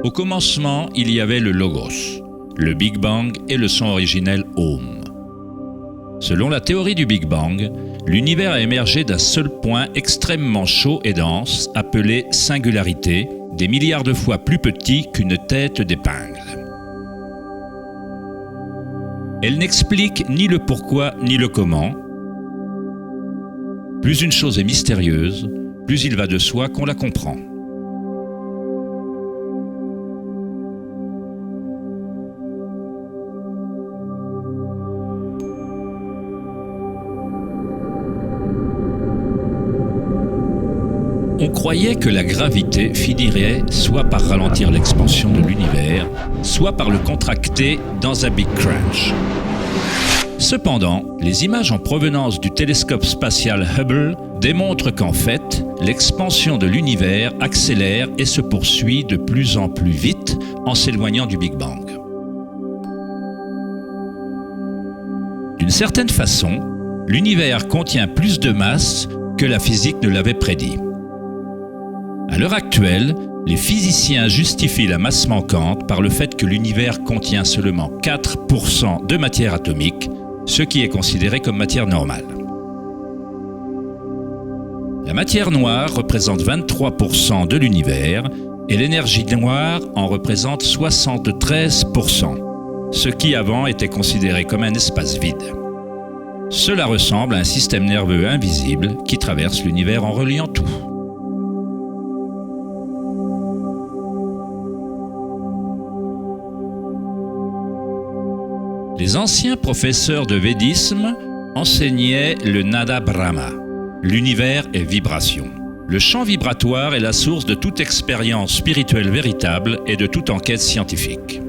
Au commencement, il y avait le Logos, le Big Bang et le son originel Om. Selon la théorie du Big Bang, l'univers a émergé d'un seul point extrêmement chaud et dense, appelé singularité, des milliards de fois plus petit qu'une tête d'épingle. Elle n'explique ni le pourquoi ni le comment. Plus une chose est mystérieuse, plus il va de soi qu'on la comprend. On croyait que la gravité finirait soit par ralentir l'expansion de l'univers, soit par le contracter dans un Big Crunch. Cependant, les images en provenance du télescope spatial Hubble démontrent qu'en fait, l'expansion de l'univers accélère et se poursuit de plus en plus vite en s'éloignant du Big Bang. D'une certaine façon, l'univers contient plus de masse que la physique ne l'avait prédit. À l'heure actuelle, les physiciens justifient la masse manquante par le fait que l'univers contient seulement 4% de matière atomique, ce qui est considéré comme matière normale. La matière noire représente 23% de l'univers et l'énergie noire en représente 73%, ce qui avant était considéré comme un espace vide. Cela ressemble à un système nerveux invisible qui traverse l'univers en reliant tout. Les anciens professeurs de védisme enseignaient le Nada Brahma. L'univers est vibration. Le champ vibratoire est la source de toute expérience spirituelle véritable et de toute enquête scientifique.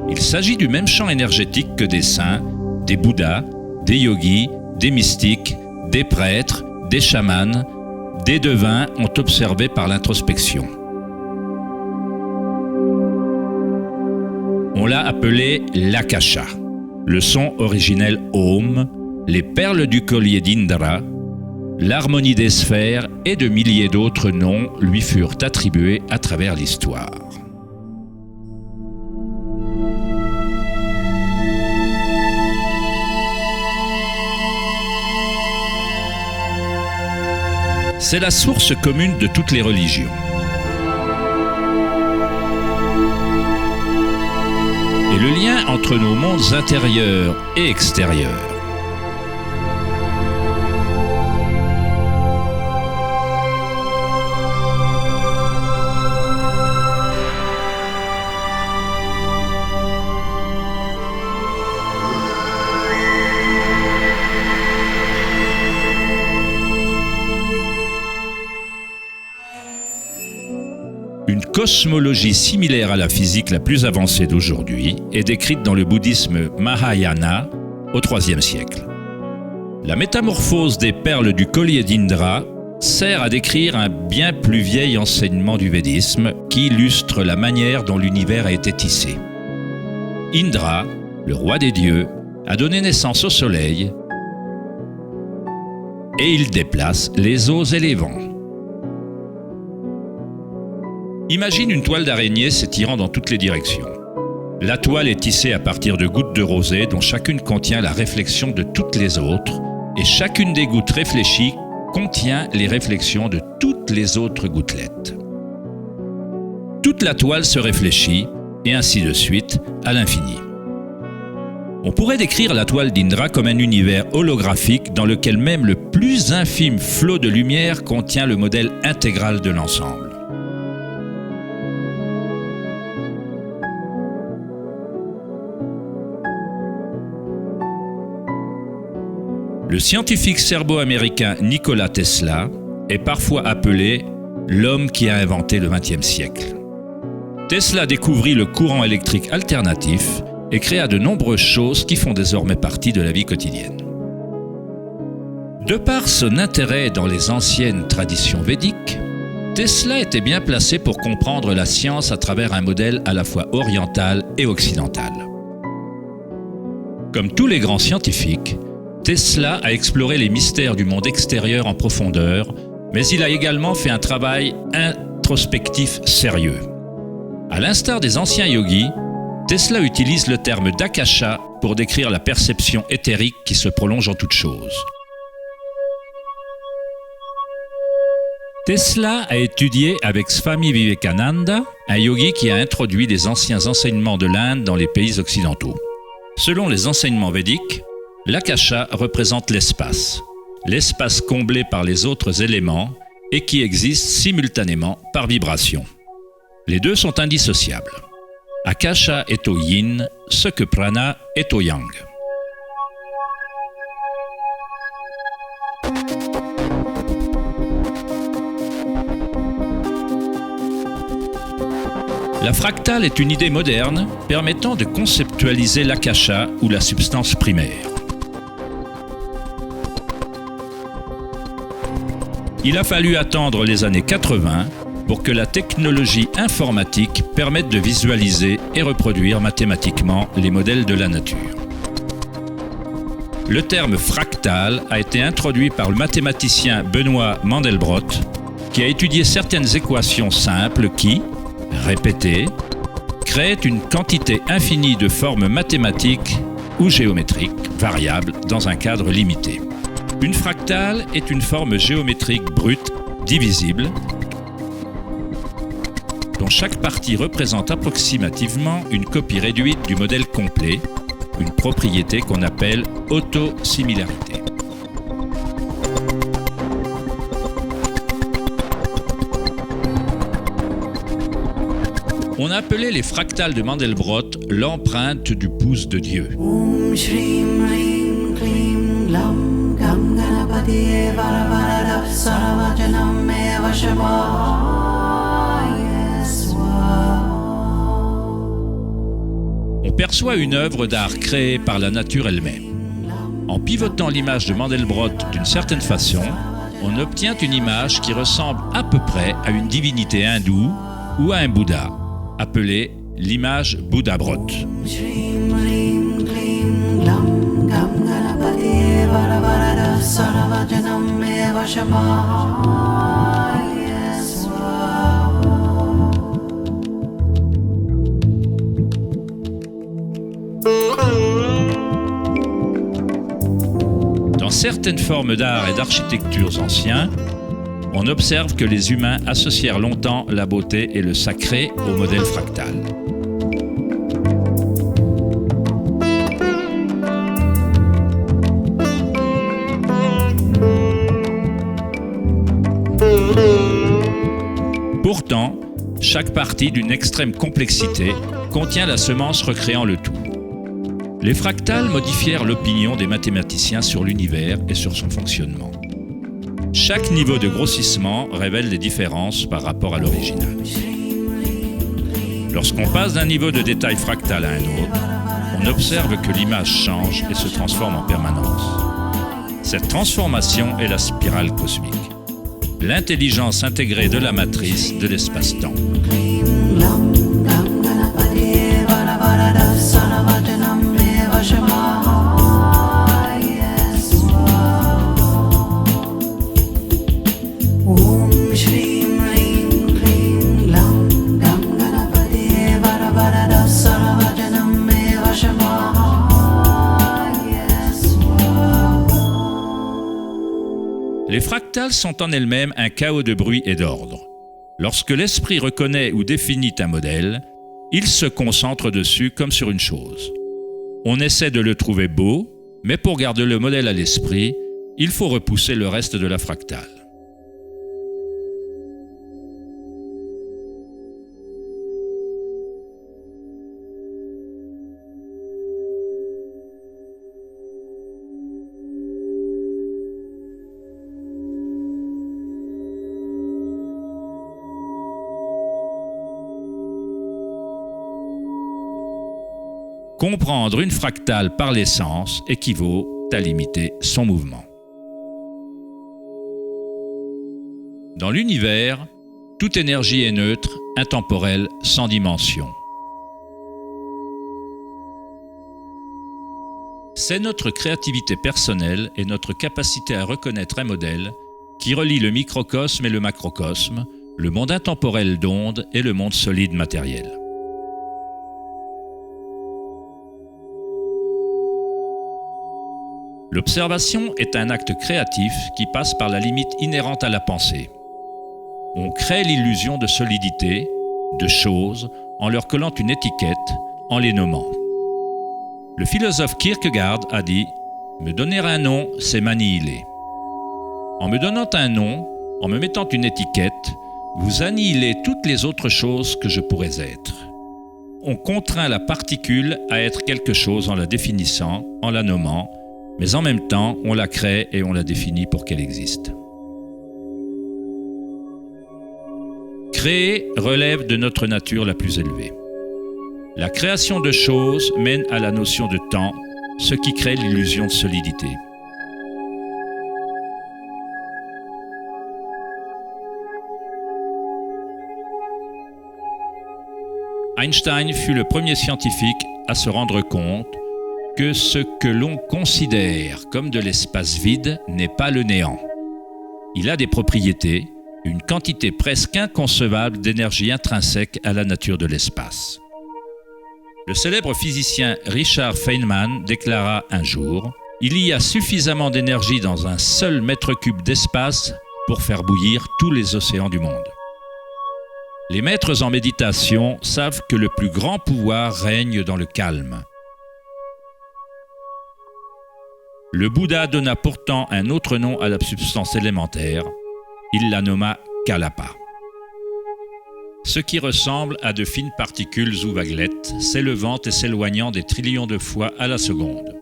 Il s'agit du même champ énergétique que des saints, des bouddhas, des yogis, des mystiques, des prêtres, des chamans, des devins ont observé par l'introspection. On l'a appelé l'Akasha, le son originel Om, les perles du collier d'Indra, l'harmonie des sphères et de milliers d'autres noms lui furent attribués à travers l'histoire. C'est la source commune de toutes les religions. Et le lien entre nos mondes intérieurs et extérieurs. Une cosmologie similaire à la physique la plus avancée d'aujourd'hui est décrite dans le bouddhisme Mahayana au IIIe siècle. La métamorphose des perles du collier d'Indra sert à décrire un bien plus vieil enseignement du védisme qui illustre la manière dont l'univers a été tissé. Indra, le roi des dieux, a donné naissance au soleil et il déplace les eaux et les vents. Imagine une toile d'araignée s'étirant dans toutes les directions. La toile est tissée à partir de gouttes de rosée dont chacune contient la réflexion de toutes les autres et chacune des gouttes réfléchies contient les réflexions de toutes les autres gouttelettes. Toute la toile se réfléchit et ainsi de suite à l'infini. On pourrait décrire la toile d'Indra comme un univers holographique dans lequel même le plus infime flot de lumière contient le modèle intégral de l'ensemble. Le scientifique serbo-américain Nikola Tesla est parfois appelé l'homme qui a inventé le XXe siècle. Tesla découvrit le courant électrique alternatif et créa de nombreuses choses qui font désormais partie de la vie quotidienne. De par son intérêt dans les anciennes traditions védiques, Tesla était bien placé pour comprendre la science à travers un modèle à la fois oriental et occidental. Comme tous les grands scientifiques, Tesla a exploré les mystères du monde extérieur en profondeur, mais il a également fait un travail introspectif sérieux. À l'instar des anciens yogis, Tesla utilise le terme d'akasha pour décrire la perception éthérique qui se prolonge en toute chose. Tesla a étudié avec Swami Vivekananda, un yogi qui a introduit les anciens enseignements de l'Inde dans les pays occidentaux. Selon les enseignements védiques, l'akasha représente l'espace comblé par les autres éléments et qui existe simultanément par vibration. Les deux sont indissociables. Akasha est au yin, ce que prana est au yang. La fractale est une idée moderne permettant de conceptualiser l'akasha ou la substance primaire. Il a fallu attendre les années 80 pour que la technologie informatique permette de visualiser et reproduire mathématiquement les modèles de la nature. Le terme fractal a été introduit par le mathématicien Benoît Mandelbrot, qui a étudié certaines équations simples qui, répétées, créent une quantité infinie de formes mathématiques ou géométriques variables dans un cadre limité. Une fractale est une forme géométrique brute, divisible, dont chaque partie représente approximativement une copie réduite du modèle complet, une propriété qu'on appelle autosimilarité. On appelait les fractales de Mandelbrot l'empreinte du pouce de Dieu. Om Shrim Rim Klim Lam Gam Ganapatiye Varavarada Saravajanam Meva Shabaya Swaha. On perçoit une œuvre d'art créée par la nature elle-même. En pivotant l'image de Mandelbrot d'une certaine façon, on obtient une image qui ressemble à peu près à une divinité hindoue ou à un Bouddha, appelée l'image Bouddha-Brot. Dans certaines formes d'art et d'architectures anciens, on observe que les humains associèrent longtemps la beauté et le sacré au modèle fractal. Pourtant, chaque partie d'une extrême complexité contient la semence recréant le tout. Les fractales modifièrent l'opinion des mathématiciens sur l'univers et sur son fonctionnement. Chaque niveau de grossissement révèle des différences par rapport à l'original. Lorsqu'on passe d'un niveau de détail fractal à un autre, on observe que l'image change et se transforme en permanence. Cette transformation est la spirale cosmique, l'intelligence intégrée de la matrice de l'espace-temps. Les fractales sont en elles-mêmes un chaos de bruit et d'ordre. Lorsque l'esprit reconnaît ou définit un modèle, il se concentre dessus comme sur une chose. On essaie de le trouver beau, mais pour garder le modèle à l'esprit, il faut repousser le reste de la fractale. Comprendre une fractale par l'essence équivaut à limiter son mouvement. Dans l'univers, toute énergie est neutre, intemporelle, sans dimension. C'est notre créativité personnelle et notre capacité à reconnaître un modèle qui relie le microcosme et le macrocosme, le monde intemporel d'ondes et le monde solide matériel. L'observation est un acte créatif qui passe par la limite inhérente à la pensée. On crée l'illusion de solidité, de choses, en leur collant une étiquette, en les nommant. Le philosophe Kierkegaard a dit « Me donner un nom, c'est m'annihiler ». En me donnant un nom, en me mettant une étiquette, vous annihilez toutes les autres choses que je pourrais être. On contraint la particule à être quelque chose en la définissant, en la nommant, mais en même temps, on la crée et on la définit pour qu'elle existe. Créer relève de notre nature la plus élevée. La création de choses mène à la notion de temps, ce qui crée l'illusion de solidité. Einstein fut le premier scientifique à se rendre compte que ce que l'on considère comme de l'espace vide n'est pas le néant. Il a des propriétés, une quantité presque inconcevable d'énergie intrinsèque à la nature de l'espace. Le célèbre physicien Richard Feynman déclara un jour « Il y a suffisamment d'énergie dans un seul mètre cube d'espace pour faire bouillir tous les océans du monde. » Les maîtres en méditation savent que le plus grand pouvoir règne dans le calme. Le Bouddha donna pourtant un autre nom à la substance élémentaire. Il la nomma Kalapa. Ce qui ressemble à de fines particules ou vaguelettes, s'élevant et s'éloignant des trillions de fois à la seconde.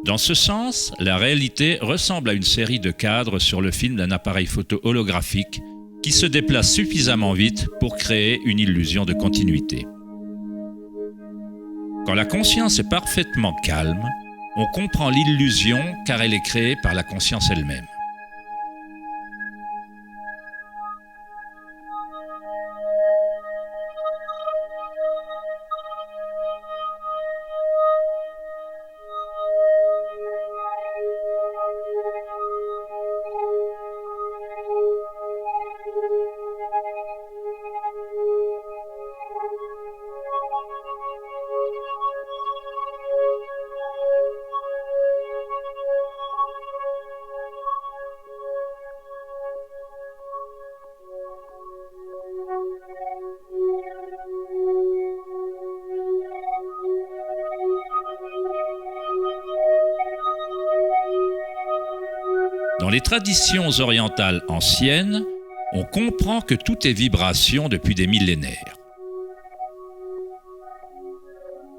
Dans ce sens, la réalité ressemble à une série de cadres sur le film d'un appareil photo holographique qui se déplace suffisamment vite pour créer une illusion de continuité. Quand la conscience est parfaitement calme, on comprend l'illusion car elle est créée par la conscience elle-même. Dans les traditions orientales anciennes, on comprend que tout est vibration depuis des millénaires.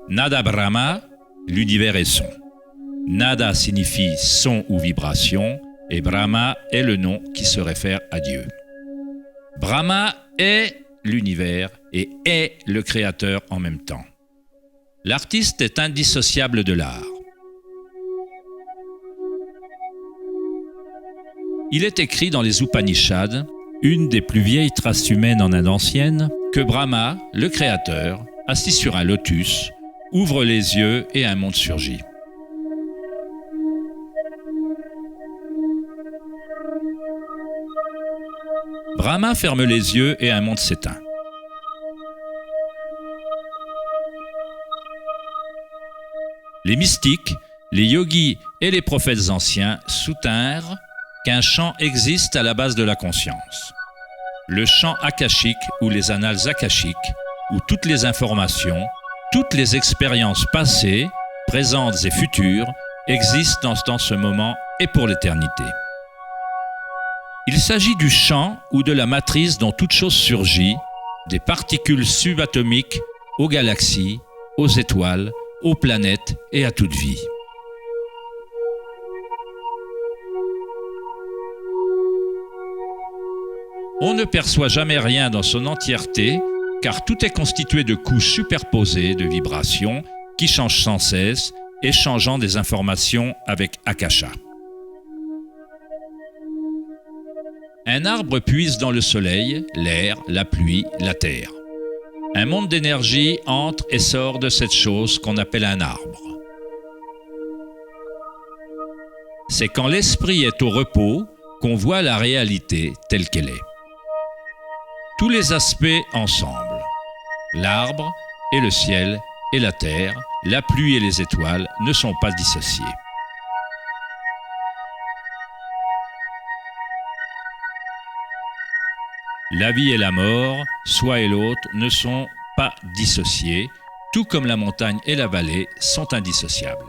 Nada Brahma, l'univers est son. Nada signifie son ou vibration, et Brahma est le nom qui se réfère à Dieu. Brahma est l'univers et est le créateur en même temps. L'artiste est indissociable de l'art. Il est écrit dans les Upanishads, une des plus vieilles traces humaines en Inde ancienne, que Brahma, le créateur, assis sur un lotus, ouvre les yeux et un monde surgit. Brahma ferme les yeux et un monde s'éteint. Les mystiques, les yogis et les prophètes anciens soutinrent qu'un champ existe à la base de la conscience. Le champ akashique ou les annales akashiques, où toutes les informations, toutes les expériences passées, présentes et futures existent dans ce moment et pour l'éternité. Il s'agit du champ ou de la matrice dont toute chose surgit, des particules subatomiques aux galaxies, aux étoiles, aux planètes et à toute vie. On ne perçoit jamais rien dans son entièreté, car tout est constitué de couches superposées de vibrations qui changent sans cesse, échangeant des informations avec Akasha. Un arbre puise dans le soleil, l'air, la pluie, la terre. Un monde d'énergie entre et sort de cette chose qu'on appelle un arbre. C'est quand l'esprit est au repos qu'on voit la réalité telle qu'elle est. Tous les aspects ensemble, l'arbre et le ciel et la terre, la pluie et les étoiles ne sont pas dissociés. La vie et la mort, soi et l'autre, ne sont pas dissociés, tout comme la montagne et la vallée sont indissociables.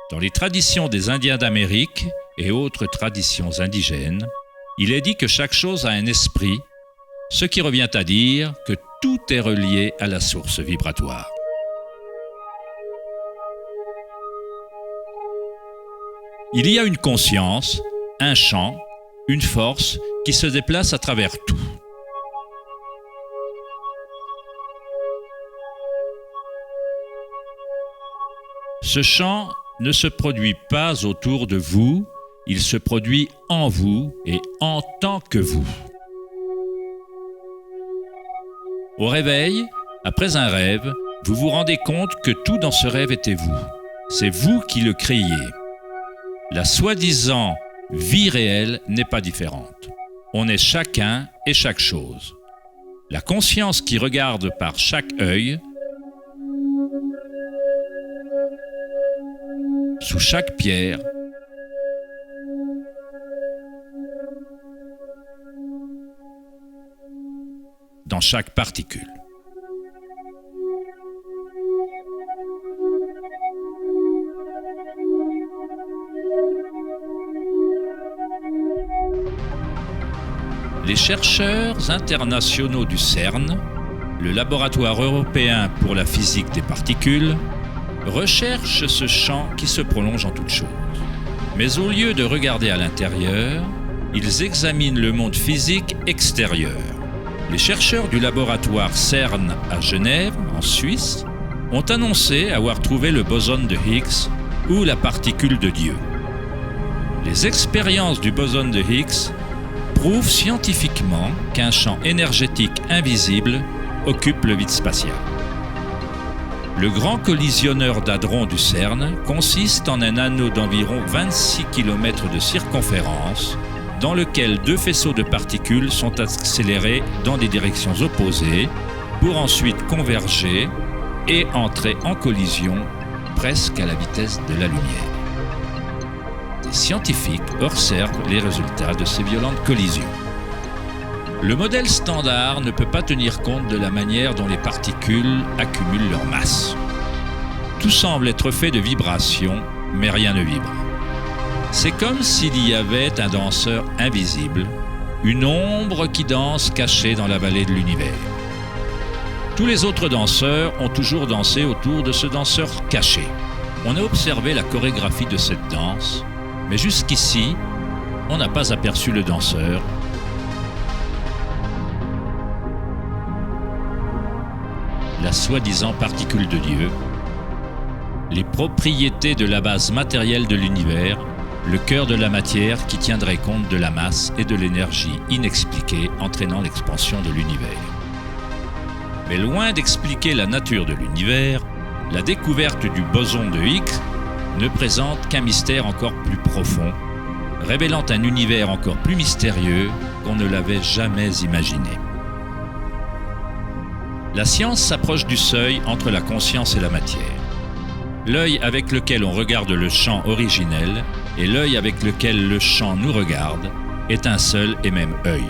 Dans les traditions des Indiens d'Amérique et autres traditions indigènes, il est dit que chaque chose a un esprit, ce qui revient à dire que tout est relié à la source vibratoire. Il y a une conscience, un champ, une force qui se déplace à travers tout. Ce champ ne se produit pas autour de vous, il se produit en vous et en tant que vous. Au réveil, après un rêve, vous vous rendez compte que tout dans ce rêve était vous. C'est vous qui le créiez. La soi-disant vie réelle n'est pas différente. On est chacun et chaque chose. La conscience qui regarde par chaque œil, sous chaque pierre, dans chaque particule. Les chercheurs internationaux du CERN, le laboratoire européen pour la physique des particules, recherchent ce champ qui se prolonge en toutes choses. Mais au lieu de regarder à l'intérieur, ils examinent le monde physique extérieur. Les chercheurs du laboratoire CERN à Genève, en Suisse, ont annoncé avoir trouvé le boson de Higgs ou la particule de Dieu. Les expériences du boson de Higgs prouvent scientifiquement qu'un champ énergétique invisible occupe le vide spatial. Le grand collisionneur d'hadrons du CERN consiste en un anneau d'environ 26 km de circonférence dans lequel deux faisceaux de particules sont accélérés dans des directions opposées pour ensuite converger et entrer en collision presque à la vitesse de la lumière. Des scientifiques observent les résultats de ces violentes collisions. Le modèle standard ne peut pas tenir compte de la manière dont les particules accumulent leur masse. Tout semble être fait de vibrations, mais rien ne vibre. C'est comme s'il y avait un danseur invisible, une ombre qui danse cachée dans la vallée de l'univers. Tous les autres danseurs ont toujours dansé autour de ce danseur caché. On a observé la chorégraphie de cette danse, mais jusqu'ici, on n'a pas aperçu le danseur. La soi-disant particule de Dieu, les propriétés de la base matérielle de l'univers, le cœur de la matière qui tiendrait compte de la masse et de l'énergie inexpliquée entraînant l'expansion de l'univers. Mais loin d'expliquer la nature de l'univers, la découverte du boson de Higgs ne présente qu'un mystère encore plus profond, révélant un univers encore plus mystérieux qu'on ne l'avait jamais imaginé. La science s'approche du seuil entre la conscience et la matière. L'œil avec lequel on regarde le champ originel et l'œil avec lequel le champ nous regarde est un seul et même œil.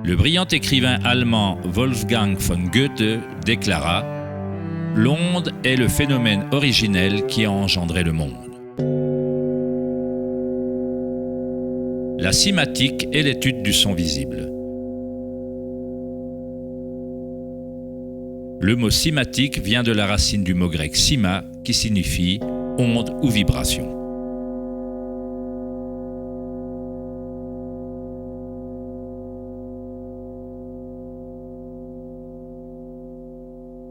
Le brillant écrivain allemand Wolfgang von Goethe déclara « L'onde est le phénomène originel qui a engendré le monde. » La cymatique est l'étude du son visible. Le mot cymatique vient de la racine du mot grec cyma qui signifie onde ou vibration.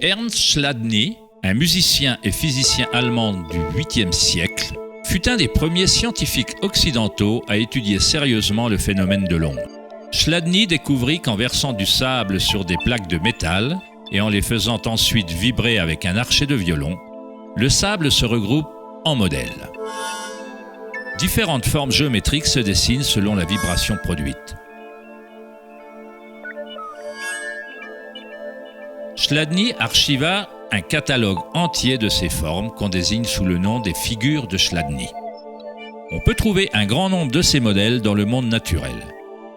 Ernst Chladni, un musicien et physicien allemand du 8e siècle, fut un des premiers scientifiques occidentaux à étudier sérieusement le phénomène de l'onde. Chladni découvrit qu'en versant du sable sur des plaques de métal et en les faisant ensuite vibrer avec un archet de violon, le sable se regroupe en modèles. Différentes formes géométriques se dessinent selon la vibration produite. Chladni archiva un catalogue entier de ces formes qu'on désigne sous le nom des figures de Chladni. On peut trouver un grand nombre de ces modèles dans le monde naturel,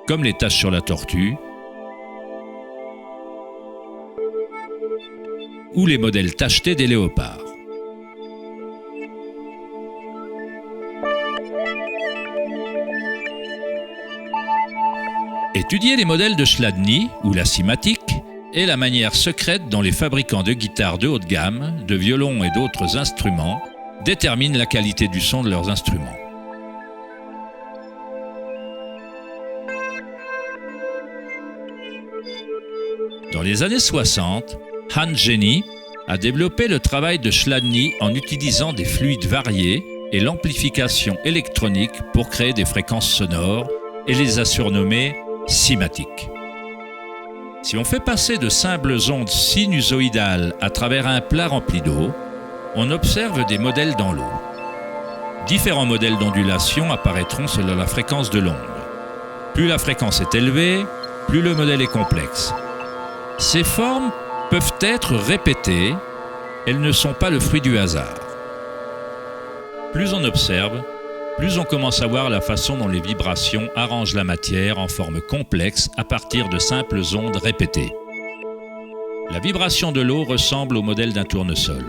comme les taches sur la tortue ou les modèles tachetés des léopards. Étudier les modèles de Chladni ou la cymatique est la manière secrète dont les fabricants de guitares de haute gamme, de violons et d'autres instruments déterminent la qualité du son de leurs instruments. Dans les années 60, Hans Jenny a développé le travail de Chladni en utilisant des fluides variés et l'amplification électronique pour créer des fréquences sonores et les a surnommées cymatiques. Si on fait passer de simples ondes sinusoïdales à travers un plat rempli d'eau, on observe des modèles dans l'eau. Différents modèles d'ondulation apparaîtront selon la fréquence de l'onde. Plus la fréquence est élevée, plus le modèle est complexe. Ces formes peuvent être répétées, elles ne sont pas le fruit du hasard. Plus on observe, plus on commence à voir la façon dont les vibrations arrangent la matière en forme complexe à partir de simples ondes répétées. La vibration de l'eau ressemble au modèle d'un tournesol.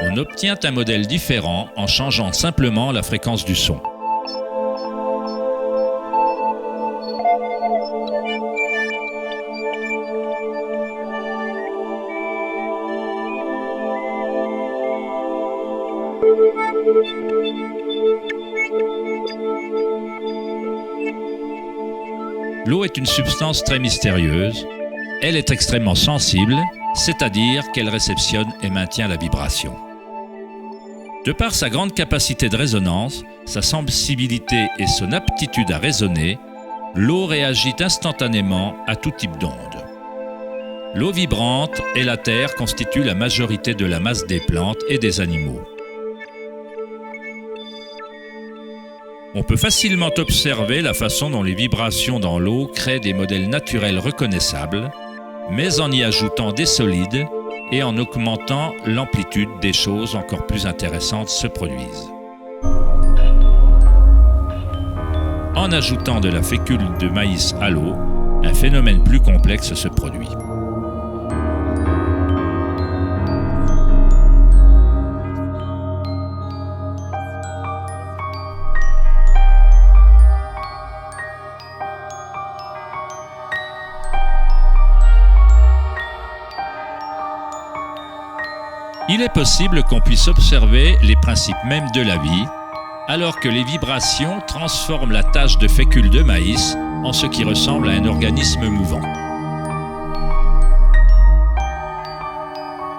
On obtient un modèle différent en changeant simplement la fréquence du son. L'eau est une substance très mystérieuse. Elle est extrêmement sensible, c'est-à-dire qu'elle réceptionne et maintient la vibration. De par sa grande capacité de résonance, sa sensibilité et son aptitude à résonner, l'eau réagit instantanément à tout type d'onde. L'eau vibrante et la terre constituent la majorité de la masse des plantes et des animaux. On peut facilement observer la façon dont les vibrations dans l'eau créent des modèles naturels reconnaissables, mais en y ajoutant des solides et en augmentant l'amplitude, des choses encore plus intéressantes se produisent. En ajoutant de la fécule de maïs à l'eau, un phénomène plus complexe se produit. Il est possible qu'on puisse observer les principes mêmes de la vie, alors que les vibrations transforment la tache de fécule de maïs en ce qui ressemble à un organisme mouvant.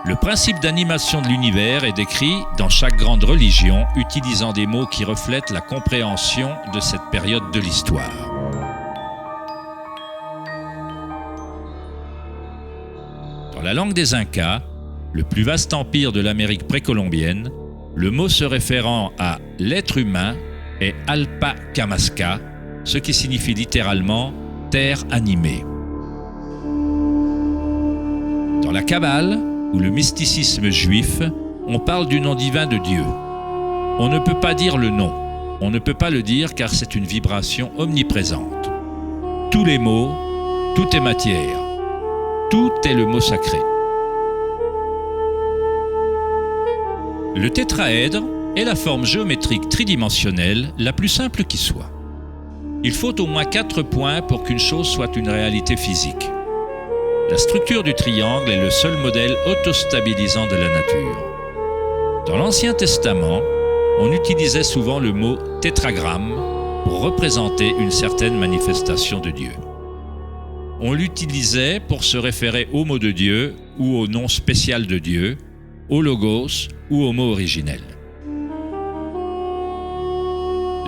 Le principe d'animation de l'univers est décrit dans chaque grande religion, utilisant des mots qui reflètent la compréhension de cette période de l'histoire. Dans la langue des Incas, le plus vaste empire de l'Amérique précolombienne, le mot se référant à l'être humain est Alpacamasca, ce qui signifie littéralement « terre animée ». Dans la Kabbale, ou le mysticisme juif, on parle du nom divin de Dieu. On ne peut pas dire le nom, on ne peut pas le dire car c'est une vibration omniprésente. Tous les mots, tout est matière, tout est le mot sacré. Le tétraèdre est la forme géométrique tridimensionnelle la plus simple qui soit. Il faut au moins 4 points pour qu'une chose soit une réalité physique. La structure du triangle est le seul modèle autostabilisant de la nature. Dans l'Ancien Testament, on utilisait souvent le mot tétragramme pour représenter une certaine manifestation de Dieu. On l'utilisait pour se référer au mot de Dieu ou au nom spécial de Dieu, au logos ou au mot originel.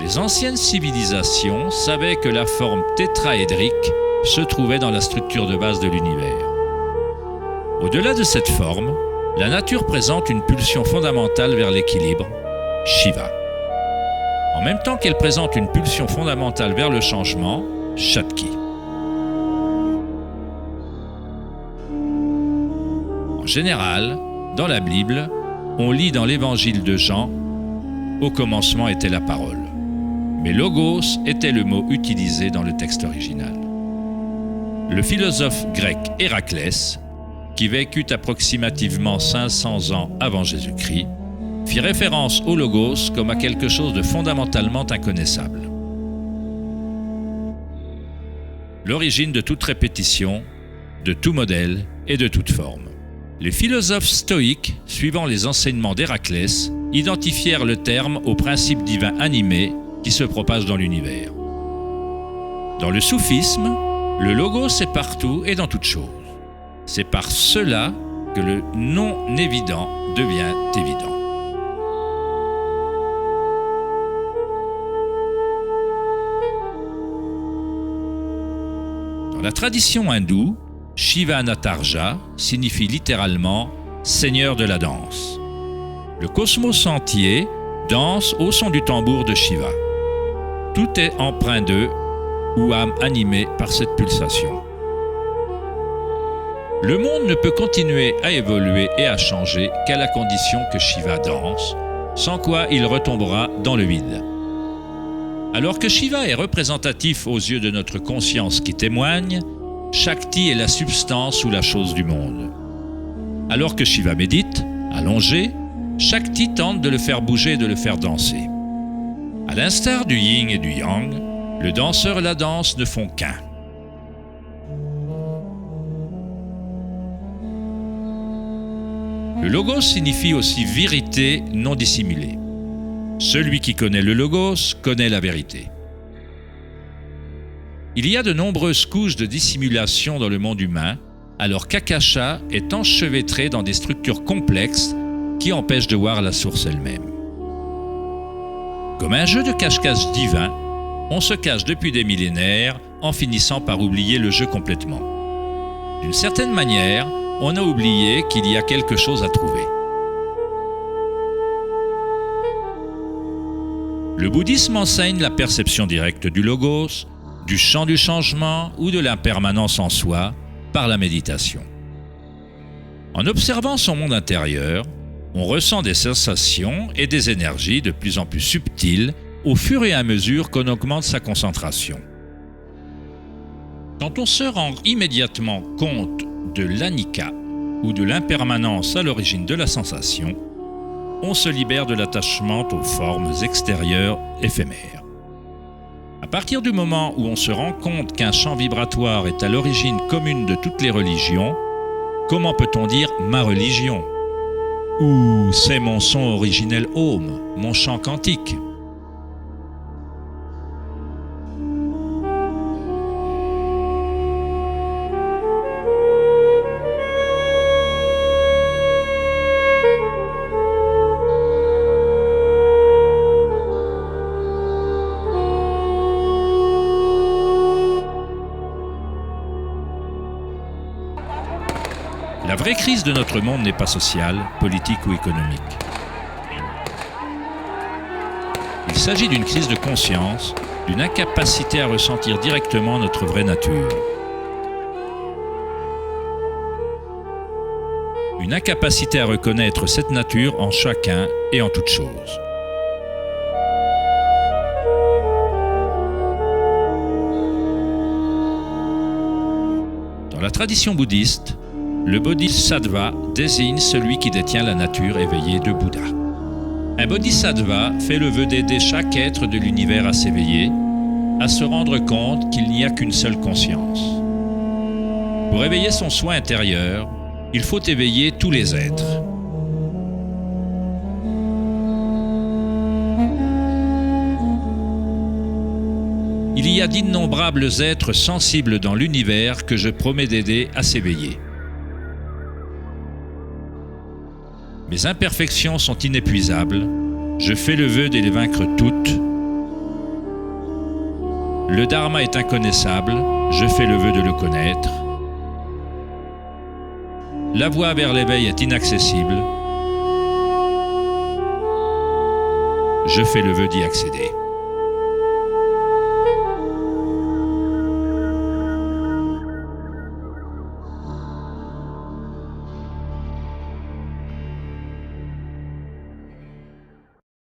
Les anciennes civilisations savaient que la forme tétraédrique se trouvait dans la structure de base de l'univers. Au-delà de cette forme, la nature présente une pulsion fondamentale vers l'équilibre, Shiva. En même temps qu'elle présente une pulsion fondamentale vers le changement, Shakti. En général, dans la Bible, on lit dans l'évangile de Jean « Au commencement était la parole ». Mais logos était le mot utilisé dans le texte original. Le philosophe grec Héraclès, qui vécut approximativement 500 ans avant Jésus-Christ, fit référence au logos comme à quelque chose de fondamentalement inconnaissable. L'origine de toute répétition, de tout modèle et de toute forme. Les philosophes stoïques, suivant les enseignements d'Héraclès, identifièrent le terme au principe divin animé qui se propage dans l'univers. Dans le soufisme, le logos est partout et dans toute chose. C'est par cela que le non-évident devient évident. Dans la tradition hindoue, Shiva Natarja signifie littéralement « Seigneur de la danse ». Le cosmos entier danse au son du tambour de Shiva. Tout est empreint d'eux ou âme animée par cette pulsation. Le monde ne peut continuer à évoluer et à changer qu'à la condition que Shiva danse, sans quoi il retombera dans le vide. Alors que Shiva est représentatif aux yeux de notre conscience qui témoigne, Shakti est la substance ou la chose du monde. Alors que Shiva médite, allongé, Shakti tente de le faire bouger et de le faire danser. À l'instar du yin et du yang, le danseur et la danse ne font qu'un. Le logos signifie aussi vérité non dissimulée. Celui qui connaît le logos connaît la vérité. Il y a de nombreuses couches de dissimulation dans le monde humain, alors qu'Akasha est enchevêtré dans des structures complexes qui empêchent de voir la source elle-même. Comme un jeu de cache-cache divin, on se cache depuis des millénaires en finissant par oublier le jeu complètement. D'une certaine manière, on a oublié qu'il y a quelque chose à trouver. Le bouddhisme enseigne la perception directe du logos, du champ du changement ou de l'impermanence en soi par la méditation. En observant son monde intérieur, on ressent des sensations et des énergies de plus en plus subtiles au fur et à mesure qu'on augmente sa concentration. Quand on se rend immédiatement compte de l'anika ou de l'impermanence à l'origine de la sensation, on se libère de l'attachement aux formes extérieures éphémères. À partir du moment où on se rend compte qu'un champ vibratoire est à l'origine commune de toutes les religions, comment peut-on dire « ma religion » ou « c'est mon son originel Om, mon chant quantique ». La vraie crise de notre monde n'est pas sociale, politique ou économique. Il s'agit d'une crise de conscience, d'une incapacité à ressentir directement notre vraie nature. Une incapacité à reconnaître cette nature en chacun et en toute chose. Dans la tradition bouddhiste, le bodhisattva désigne celui qui détient la nature éveillée de Bouddha. Un bodhisattva fait le vœu d'aider chaque être de l'univers à s'éveiller, à se rendre compte qu'il n'y a qu'une seule conscience. Pour éveiller son soi intérieur, il faut éveiller tous les êtres. Il y a d'innombrables êtres sensibles dans l'univers que je promets d'aider à s'éveiller. Mes imperfections sont inépuisables. Je fais le vœu de les vaincre toutes. Le Dharma est inconnaissable. Je fais le vœu de le connaître. La voie vers l'éveil est inaccessible. Je fais le vœu d'y accéder.